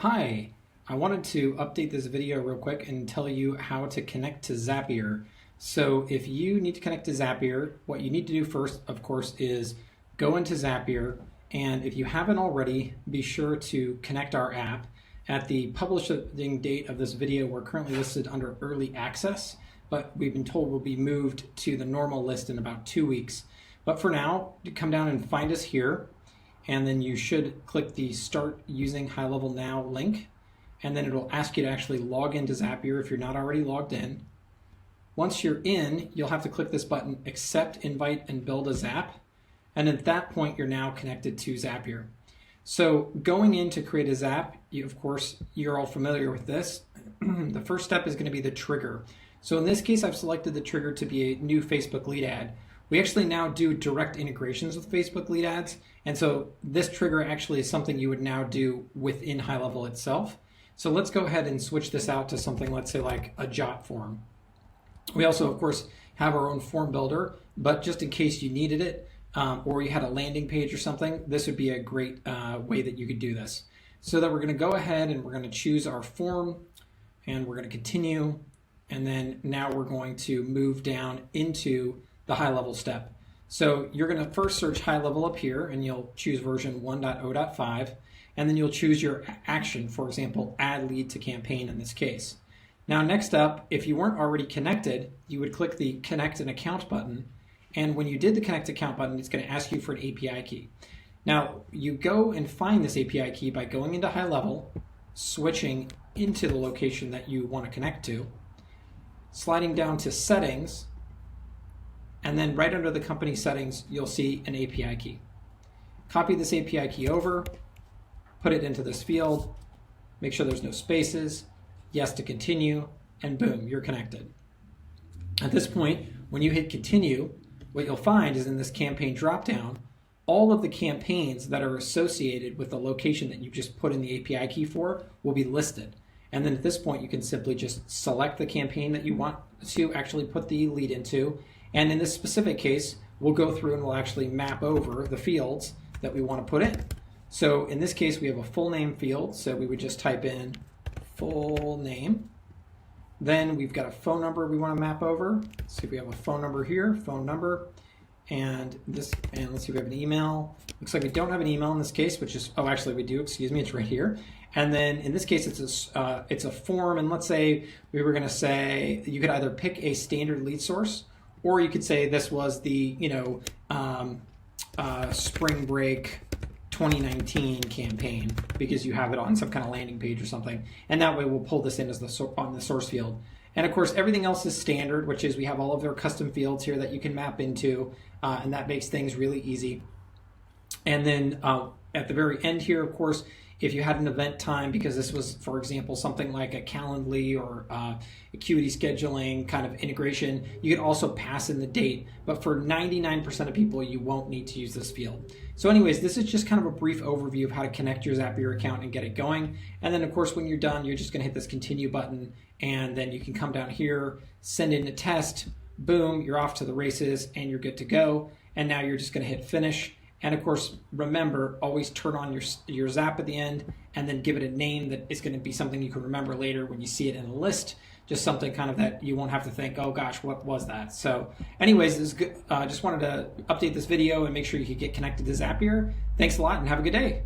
Hi, I wanted to update this video real quick and tell you how to connect to Zapier. So if you need to connect to Zapier, what you need to do first, of course, is go into Zapier, and if you haven't already, be sure to connect our app. At the publishing date of this video, we're currently listed under early access, but we've been told we'll be moved to the normal list in about 2 weeks. But for now, come down and find us here, and then you should click the Start Using High Level Now link, and then it'll ask you to actually log into Zapier if you're not already logged in. Once you're in, you'll have to click this button, Accept, Invite, and Build a Zap, and at that point, you're now connected to Zapier. So going in to create a Zap, of course, you're all familiar with this. The first step is going to be the trigger. So in this case, I've selected the trigger to be a new Facebook lead ad. We actually now do direct integrations with Facebook lead ads, and so this trigger actually is something you would now do within High Level itself. So let's go ahead and switch this out to something, let's say like a Jot form. We also, of course, have our own form builder, but just in case you needed it, or you had a landing page or something, this would be a great way that you could do this. So that we're going to go ahead and we're going to choose our form, and we're going to continue, and then now we're going to move down into the high level step. So you're going to first search high level up here, and you'll choose version 1.0.5, and then you'll choose your action, for example, add lead to campaign in this case. Now next up, if you weren't already connected, you would click the Connect an Account button, and when you did the Connect Account button, it's going to ask you for an API key. Now you go and find this API key by going into high level, switching into the location that you want to connect to, sliding down to settings, and then right under the company settings, you'll see an API key. Copy this API key over, put it into this field, make sure there's no spaces, yes to continue, and boom, you're connected. At this point, when you hit continue, what you'll find is in this campaign dropdown, all of the campaigns that are associated with the location that you just put in the API key for will be listed. And then at this point, you can simply just select the campaign that you want to actually put the lead into. And in this specific case, we'll go through and we'll actually map over the fields that we want to put in. So in this case, we have a full name field. So we would just type in full name. Then we've got a phone number we want to map over. So if we have a phone number here, phone number, and let's see if we have an email. Looks like we don't have an email in this case, which is, oh, actually we do, excuse me, it's right here. And then in this case, it's a form, and let's say we were going to say you could either pick a standard lead source, or you could say this was the spring break 2019 campaign, because you have it on some kind of landing page or something, and that way we'll pull this in as on the source field. And of course, everything else is standard, which is we have all of their custom fields here that you can map into, and that makes things really easy. And then at the very end here, of course, if you had an event time, because this was, for example, something like a Calendly or Acuity scheduling kind of integration, you could also pass in the date. But for 99% of people, you won't need to use this field. So anyways, this is just kind of a brief overview of how to connect your Zapier account and get it going. And then, of course, when you're done, you're just going to hit this continue button, and then you can come down here, send in a test, boom, you're off to the races, and you're good to go. And now you're just going to hit finish. And of course, remember, always turn on your Zap at the end, and then give it a name that is going to be something you can remember later when you see it in a list, just something kind of that you won't have to think, oh gosh, what was that? So anyways, this is good. Just wanted to update this video and make sure you could get connected to Zapier. Thanks a lot and have a good day.